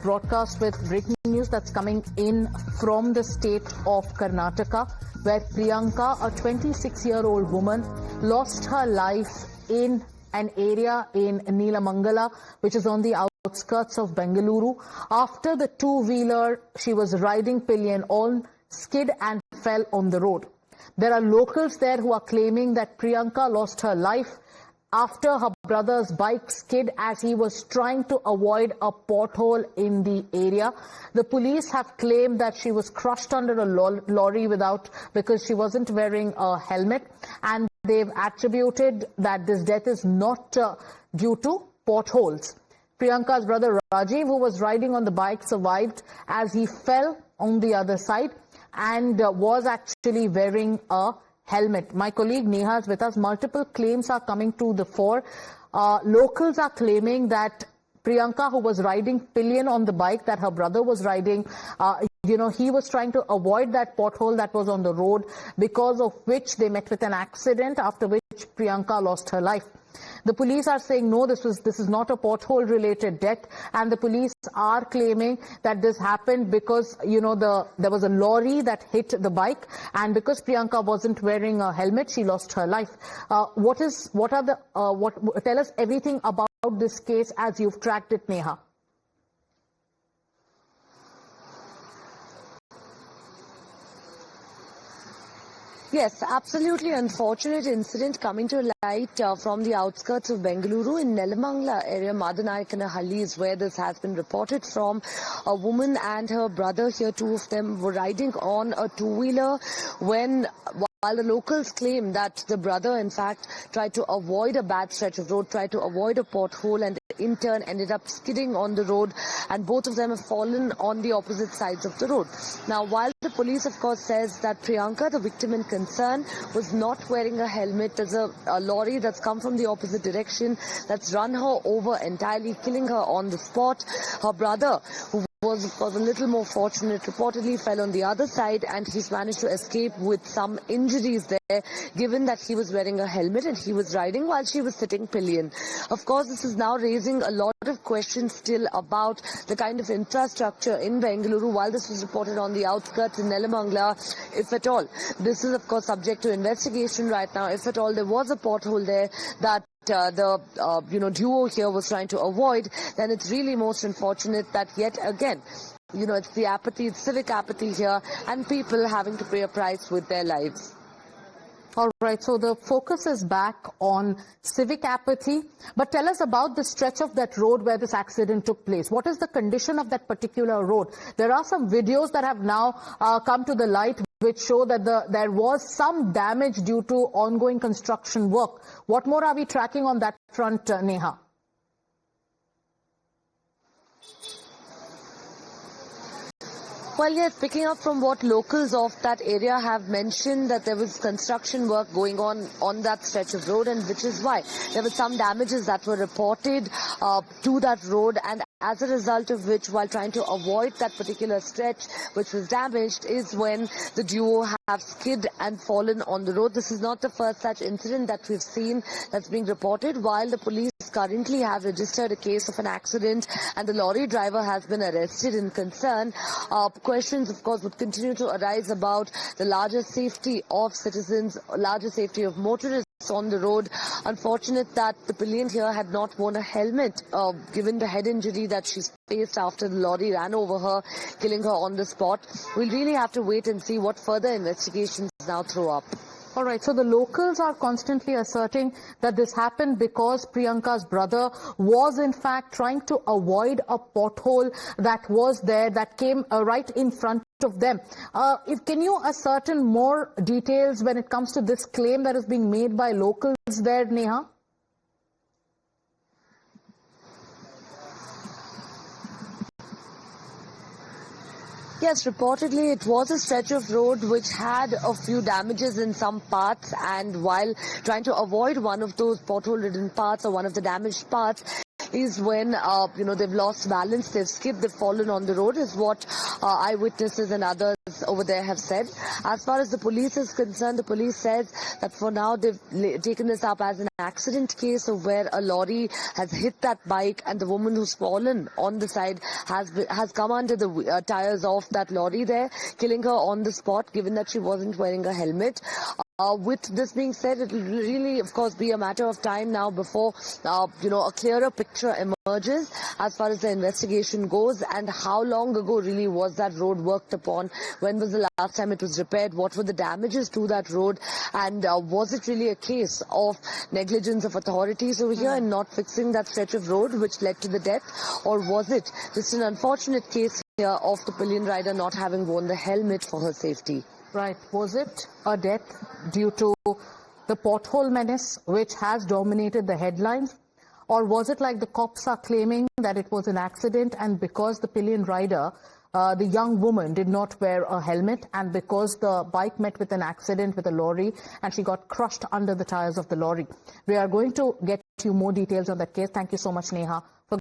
broadcast with breaking news that's coming in from the state of Karnataka, where Priyanka, a 26-year-old woman, lost her life in an area in Nelamangala, which is on the outskirts of Bengaluru, after the two-wheeler she was riding pillion on skid and fell on the road. There are locals there who are claiming that Priyanka lost her life after her brother's bike skid as he was trying to avoid a pothole in the area. The police have claimed that she was crushed under a lorry because she wasn't wearing a helmet, and they've attributed that this death is not due to potholes. Priyanka's brother Rajiv, who was riding on the bike, survived as he fell on the other side and was actually wearing a helmet. My colleague Neha is with us. Multiple claims are coming to the fore. Locals are claiming that Priyanka, who was riding pillion on the bike that her brother was riding, he was trying to avoid that pothole that was on the road, because of which they met with an accident, after which Priyanka lost her life. The police are saying no, this is not a pothole related death, and the police are claiming that this happened because there was a lorry that hit the bike, and because Priyanka wasn't wearing a helmet, she lost her life. Tell us everything about this case as you've tracked it, Neha. Yes, absolutely unfortunate incident coming to light from the outskirts of Bengaluru in Nelamangala area. Madanaikanahalli is where this has been reported from. A woman and her brother here, two of them, were riding on a two-wheeler while the locals claim that the brother, in fact, tried to avoid a bad stretch of road, tried to avoid a pothole, and in turn ended up skidding on the road, and both of them have fallen on the opposite sides of the road. Now, while the police, of course, says that Priyanka, the victim in concern, was not wearing a helmet, there's a lorry that's come from the opposite direction that's run her over entirely, killing her on the spot. Her brother, who was of course a little more fortunate, reportedly fell on the other side, and he's managed to escape with some injuries there, given that he was wearing a helmet and he was riding while she was sitting pillion. Of course, this is now raising a lot of questions still about the kind of infrastructure in Bengaluru, while this was reported on the outskirts in Nelamangala, if at all. This is of course subject to investigation right now. If at all there was a pothole there that the duo here was trying to avoid, then it's really most unfortunate that yet again, it's the apathy, it's civic apathy here, and people having to pay a price with their lives. All right, so the focus is back on civic apathy. But tell us about the stretch of that road where this accident took place. What is the condition of that particular road? There are some videos that have now come to the light which show that there was some damage due to ongoing construction work. What more are we tracking on that front, Neha? Well, yes, picking up from what locals of that area have mentioned, that there was construction work going on that stretch of road, and which is why there were some damages that were reported to that road, and as a result of which, while trying to avoid that particular stretch which was damaged, is when the duo have skid and fallen on the road. This is not the first such incident that we've seen that's being reported. While the police currently have registered a case of an accident and the lorry driver has been arrested in concern, questions of course would continue to arise about the larger safety of citizens, larger safety of motorists on the road. Unfortunate that the pillion here had not worn a helmet, given the head injury that she faced after the lorry ran over her, killing her on the spot. We'll really have to wait and see what further investigations now throw up. All right, so the locals are constantly asserting that this happened because Priyanka's brother was in fact trying to avoid a pothole that was there, that came right in front of them. Can you ascertain more details when it comes to this claim that is being made by locals there, Neha? Yes, reportedly it was a stretch of road which had a few damages in some parts, and while trying to avoid one of those pothole-ridden parts or one of the damaged parts, is when, they've lost balance, they've skipped, they've fallen on the road, is what eyewitnesses and others over there have said. As far as the police is concerned, the police says that for now they've taken this up as an accident case of where a lorry has hit that bike and the woman who's fallen on the side has come under the tires of that lorry there, killing her on the spot, given that she wasn't wearing a helmet. With this being said, it will really, of course, be a matter of time now before, a clearer picture emerges as far as the investigation goes, and how long ago really was that road worked upon? When was the last time it was repaired? What were the damages to that road? And was it really a case of negligence of authorities over here and not fixing that stretch of road which led to the death? Or was it just an unfortunate case here of the pillion rider not having worn the helmet for her safety? Right. Was it a death due to the pothole menace, which has dominated the headlines? Or was it like the cops are claiming that it was an accident, and because the pillion rider, the young woman, did not wear a helmet, and because the bike met with an accident with a lorry and she got crushed under the tires of the lorry? We are going to get you more details on that case. Thank you so much, Neha.